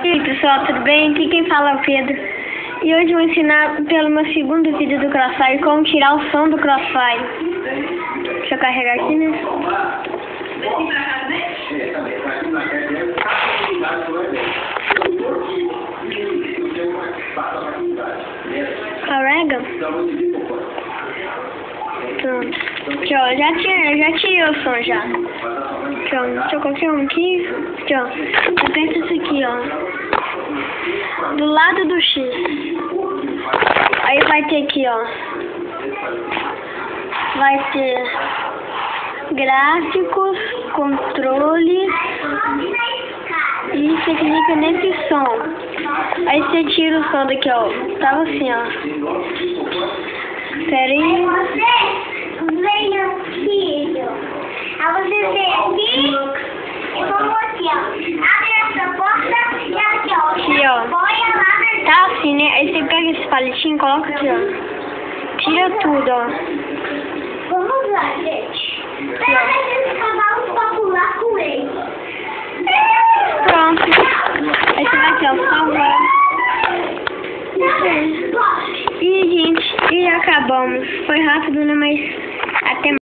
E aí pessoal, tudo bem? Aqui quem fala é o Pedro. E hoje vou ensinar pelo meu segundo vídeo do Crossfire como tirar o som do Crossfire. Deixa eu carregar aqui, né? Carrega. Pronto. Aqui, ó, já tirei o som já. Aqui, ó, deixa eu colocar um aqui. Aqui, ó. Aperta isso aqui, ó. Do lado do X. Aí vai ter aqui, ó. Vai ter gráficos, controle. E você clica nesse som. Aí você tira o som daqui, ó. Tava assim, ó. Pera aí. Venha, filho. Aí você vem aqui e vamos aqui, ó. Abre essa porta e aqui, ó. Aqui, ó. Tá assim, né? Aí você pega esse palitinho e coloca aqui, ó. Tira tudo, ó. Vamos lá, gente. Pega esses cavalos pra pular com ele. Pronto. Aí você vai aqui, ó. Salvar. E, gente, e acabamos. Foi rápido, né? Mas